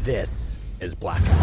This is Blackout.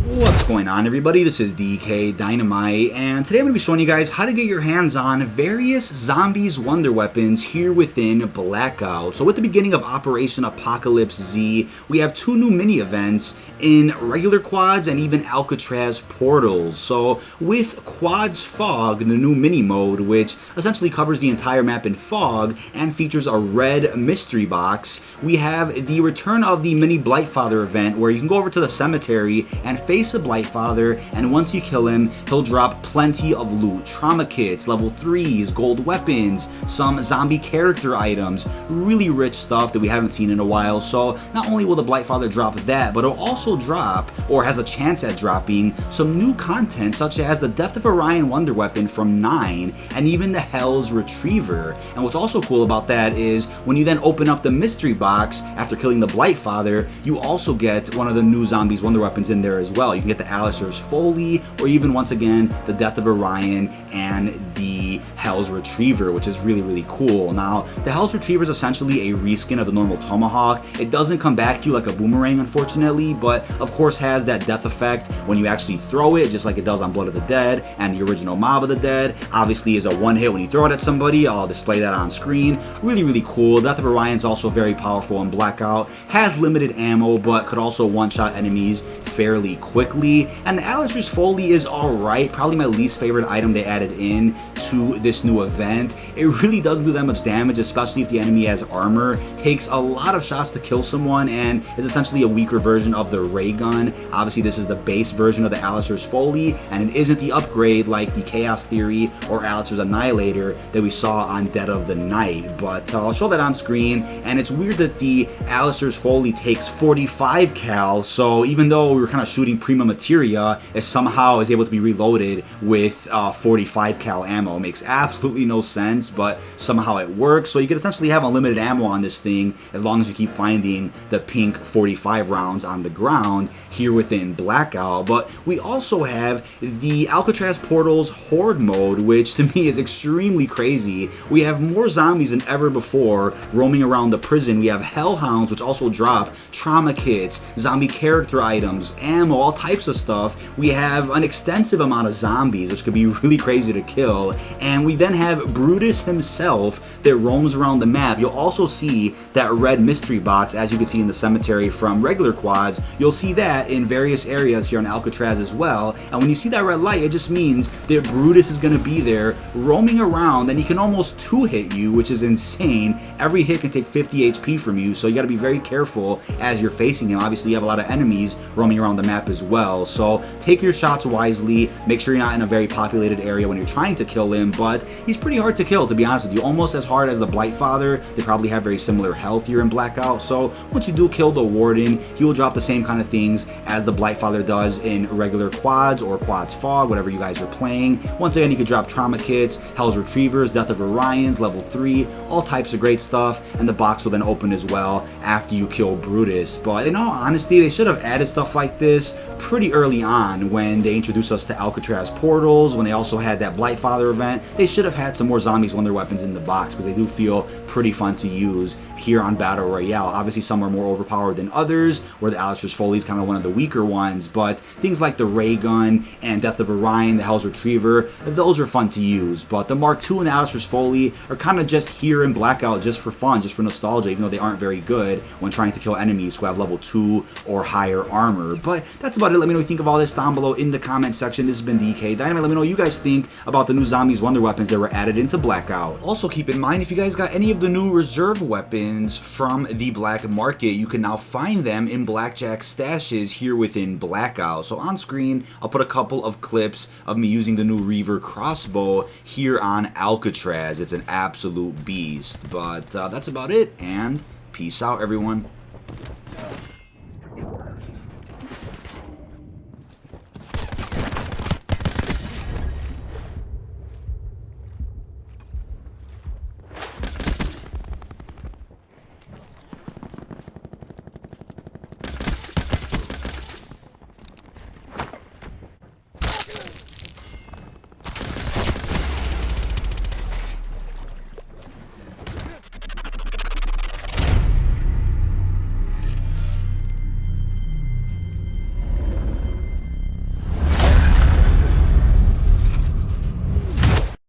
What's going on, everybody? This is dkdynamite, and today I'm going to be showing you guys how to get your hands on various zombies wonder weapons here within Blackout. So with the beginning of Operation Apocalypse Z, we have two new mini events in regular quads and even Alcatraz portals. So with Quads Fog, the new mini mode, which essentially covers the entire map in fog and features a red mystery box, we have the return of the mini Blightfather event, where you can go over to the cemetery and face a Blightfather, and once you kill him, he'll drop plenty of loot, trauma kits, level 3s, gold weapons, some zombie character items, really rich stuff that we haven't seen in a while. So not only will the Blightfather drop that, but it'll also drop, or has a chance at dropping, some new content such as the Death of Orion wonder weapon from 9, and even the Hell's Retriever. And what's also cool about that is when you then open up the mystery box after killing the Blightfather, you also get one of the new zombies wonder weapons in there as well. You can get the Alistair's Foley, or even once again the Death of Orion and the Hell's Retriever, which is really, really cool. Now, the Hell's Retriever is essentially a reskin of the normal Tomahawk. It doesn't come back to you like a boomerang, unfortunately, but of course has that death effect when you actually throw it, just like it does on Blood of the Dead and the original Mob of the Dead. Obviously is a one hit when you throw it at somebody. I'll display that on screen. Really, really cool. Death of Orion is also very powerful in Blackout. Has limited ammo, but could also one-shot enemies fairly quickly. And the Alistair's Foley is alright, probably my least favorite item they added in to this new event. It really doesn't do that much damage, especially if the enemy has armor. Takes a lot of shots to kill someone and is essentially a weaker version of the ray gun. Obviously this is the base version of the Alistair's Foley, and it isn't the upgrade like the Chaos Theory or Alistair's Annihilator that we saw on Dead of the Night. But I'll show that on screen, and it's weird that the Alistair's Foley takes 45 cal, so even though we were kind of shooting prima materia, it somehow is able to be reloaded with 45 cal ammo. It makes absolutely no sense, but somehow it works. So you can essentially have unlimited ammo on this thing as long as you keep finding the pink 45 rounds on the ground here within Blackout. But we also have the Alcatraz Portals Horde mode, which to me is extremely crazy. We have more zombies than ever before roaming around the prison. We have hellhounds, which also drop trauma kits, zombie character items, ammo, all types of stuff. We have an extensive amount of zombies, which could be really crazy to kill. And we then have Brutus himself that roams around the map. You'll also see that red mystery box, as you can see in the cemetery from regular quads. You'll see that in various areas here on Alcatraz as well. And when you see that red light, it just means that Brutus is going to be there roaming around, and he can almost two-hit you, which is insane. Every hit can take 50 HP from you, so you got to be very careful as you're facing him. Obviously, you have a lot of enemies roaming around the map as well, so take your shots wisely. Make sure you're not in a very populated area when you're trying to kill him, but he's pretty hard to kill, to be honest with you. Almost as hard as the Blightfather. They probably have very similar health here in Blackout, so once you do kill the Warden, he will drop the same kind of things as the Blightfather does in regular quads or Quads Fog, whatever you guys are playing. Once again, you can drop trauma kits, Hell's Retrievers, Death of Orions, level 3, all types of great stuff, and the box will then open as well after you kill Brutus. But in all honesty, they should have added stuff like this pretty early on when they introduced us to Alcatraz Portals, when they also had that Blightfather event. They should have had some more zombies wonder weapons in the box, because they do feel pretty fun to use here on Battle Royale. Obviously some are more overpowered than others, where the Alistair's Foley is kind of one of the weaker ones, but things like the ray gun and Death of Orion, the Hell's Retriever, those are fun to use. But the Mark II and the Alistair's Foley are kind of just here in Blackout just for fun, just for nostalgia, even though they aren't very good when trying to kill enemies who have level 2 or higher armor. But that's about it. Let me know what you think of all this down below in the comment section. This has been dkdynamite. Let me know what you guys think about the new zombies wonder weapons that were added into Blackout. Also keep in mind, if you guys got any of the new reserve weapons from the black market, you can now find them in Blackjack stashes here within Blackout. So on screen, I'll put a couple of clips of me using the new Reaver crossbow here on Alcatraz. It's an absolute beast. But that's about it, and peace out, everyone.